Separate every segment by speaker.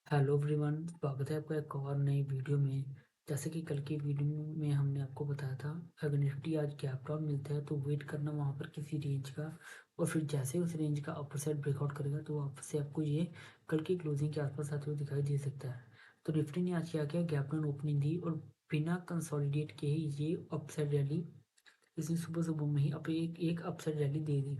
Speaker 1: Hello everyone, स्वागत है आपका एक और नई वीडियो में। जैसे कि कल की वीडियो में हमने आपको बताया था, अगर निफ्टी आज गैप डाउन मिलता है तो वेट करना वहाँ पर किसी रेंज का, और फिर जैसे उस रेंज का अपर साइड ब्रेकआउट करेगा तो वापस से आपको ये कल की क्लोजिंग के आसपास आते हुए दिखाई दे सकता है। तो निफ्टी ने आज क्या किया, गैप डाउन ओपनिंग दी और बिना कंसोलिडेट के ही ये अपसाइड रैली इसने सुबह सुबह में ही एक अपसाइड रैली दे दी।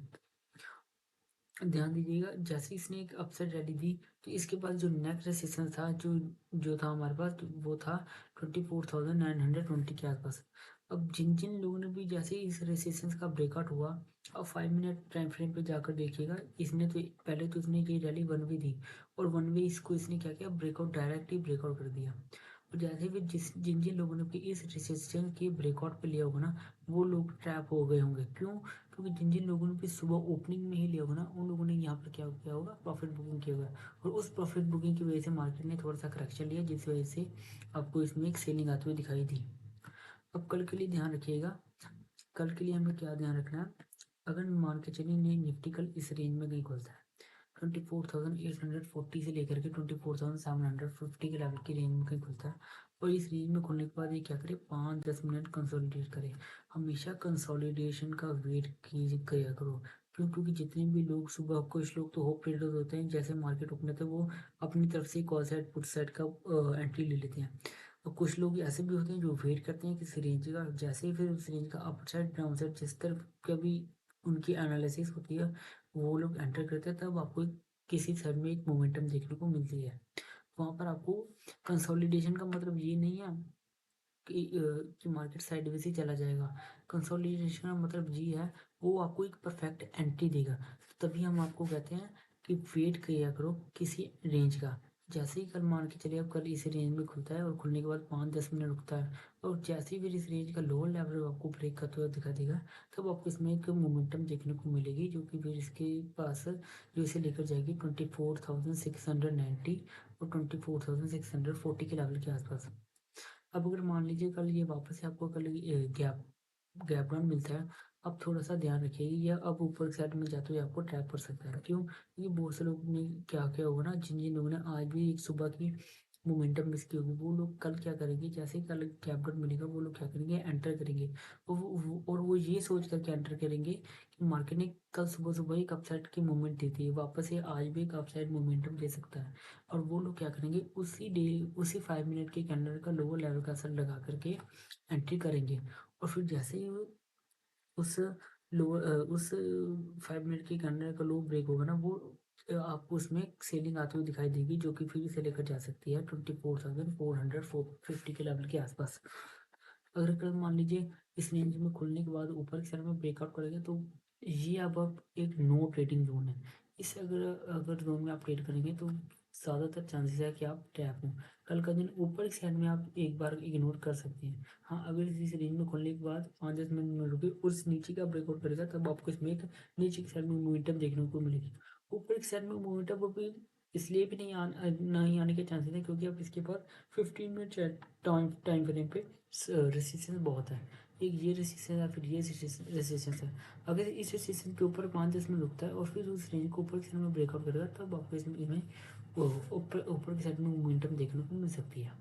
Speaker 1: ध्यान दीजिएगा, जैसे इसने एक अपसाइड रैली दी तो इसके पास जो नेक्स्ट रेसिस्टेंस था जो जो था हमारे पास, तो वो था 24,920 के आसपास। अब जिन जिन लोगों ने भी जैसे इस रेसिस्टेंस का ब्रेकआउट हुआ, अब 5 मिनट टाइम फ्रेम पे जाकर देखिएगा, इसने तो पहले तो इसने ये रैली वन वे दी और वन वे इसको इसने क्या किया, ब्रेकआउट डायरेक्टली ब्रेकआउट कर दिया। और जैसे भी जिन जिन लोगों ने भी इस रेसिस्टेंस के ब्रेकआउट पे लिया होगा ना, वो लोग ट्रैप हो गए होंगे। क्यों? क्योंकि जिन जिन लोगों ने भी सुबह ओपनिंग में ही लिया होगा ना, उन लोगों ने यहाँ पर क्या किया होगा, प्रॉफिट बुकिंग किया होगा। और उस प्रॉफिट बुकिंग की वजह से मार्केट ने थोड़ा सा करेक्शन लिया, जिस वजह से आपको इसमें एक सेलिंग आते हुए दिखाई दी। अब कल के लिए ध्यान रखिएगा, कल के लिए हमें क्या ध्यान रखना है। अगर मान के चलिए निफ्टी कल इस रेंज में कहीं खुलता है, 24,840 से लेकर के 24,750 के लेवल की रेंज में कहीं खुलता है, और इस रेंज में खुलने के बाद ये क्या करे, 5-10 मिनट कंसोलिडेट करे। हमेशा कंसोलिडेशन का वेट किया करो। क्यों? क्योंकि जितने भी लोग सुबह, कुछ लोग तो होप ट्रेडर्स होते हैं, जैसे मार्केट ओपन होता है वो अपनी तरफ से कॉल साइड पुट साइड का एंट्री ले लेते हैं। और कुछ लोग ऐसे भी होते हैं जो वेट करते हैं किसी रेंज का, जैसे ही फिर उस रेंज का अप साइड डाउन साइड जिस तरफ का भी उनकी एनालिसिस होती है, वो लोग एंटर करते हैं, तब आपको किसी साइड में एक मोमेंटम देखने को मिलती है। वहाँ पर आपको कंसोलिडेशन का मतलब ये नहीं है कि मार्केट साइडवेज ही चला जाएगा। कंसोलिडेशन का मतलब ये है, वो आपको एक परफेक्ट एंट्री देगा। तभी हम आपको कहते हैं कि वेट किया करो किसी रेंज का। जैसे ही कल मान के चलिए, अब कल इस रेंज में खुलता है और खुलने के बाद 5-10 मिनट रुकता है, और जैसे ही फिर इस रेंज का लोअर लेवल आपको ब्रेक करते हुए दिखा देगा, तब आपको इसमें एक मोमेंटम देखने को मिलेगी, जो कि फिर इसके पास जो इसे लेकर जाएगी 24,690 और 24,640 के लेवल के आसपास। अब अगर मान लीजिए कल ये वापस से आपको कल गैप गैप डाउन मिलता है, अब थोड़ा सा ध्यान रखिए, या अब ऊपर की साइड में जाते हुए आपको ट्रैप कर सकता है। क्यों? क्योंकि बहुत से लोग ने क्या क्या होगा ना, जिन जिन लोगों ने आज भी एक सुबह की मोमेंटम मिस की होगी, वो लोग कल क्या करेंगे, जैसे ही कल गैप डाउन मिलेगा वो लोग क्या करेंगे, एंटर करेंगे। और वो ये सोच करके एंटर करेंगे कि मार्केट ने कल सुबह सुबह एक अपसाइड की मूवमेंट दी थी, वापस से आज भी एक अपसाइड मोमेंटम दे सकता है। और वो लोग क्या करेंगे, उसी 5 मिनट के कैंडल का लोअर लेवल का असर लगा करके एंट्री करेंगे। और फिर जैसे ही उस उस 5 मिनट के कैंडल का लो ब्रेक होगा ना, वो आपको उसमें सेलिंग आती हुई दिखाई देगी, जो कि फिर से लेकर जा सकती है 24,450 के लेवल के आसपास। अगर कल मान लीजिए इस रेंज में खुलने के बाद ऊपर की साइड में ब्रेकआउट करेगा, तो ये अब एक नो ट्रेडिंग जोन है। इस अगर अगर जोन में आप ट्रेड करेंगे तो ज़्यादातर चांसेस है कि आप ट्रैप हो। कल का दिन ऊपर की साइड में आप एक बार इग्नोर कर सकते हैं। हाँ, अगर इस रेंज में खुलने के बाद 5-10 मिनट में रुके उस नीचे का ब्रेकआउट करेगा, तब आपको इसमें एक नीचे की साइड में मोमेंटम देखने को मिलेगी। ऊपर की साइड में मोमेंटम अभी इसलिए भी नहीं आने के चांसेस हैं, क्योंकि अब इसके पास 15 मिनट टाइम फ्रेम पे रेसिस्टेंस बहुत है। एक ये रेसिस्टेंस है, फिर ये रेसिस्टेंस है। अगर इस रेसिस्टेंस के ऊपर 5-10 मिनट रुकता है और फिर उस रेंज को ऊपर की साइड में ब्रेकआउट करेगा, तब आपको इसमें ऊपर ऊपर की साइड में मोमेंटम देखने को मिल सकती है।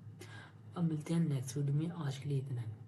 Speaker 1: अब मिलते हैं नेक्स्ट वीडियो में, आज के लिए इतना है।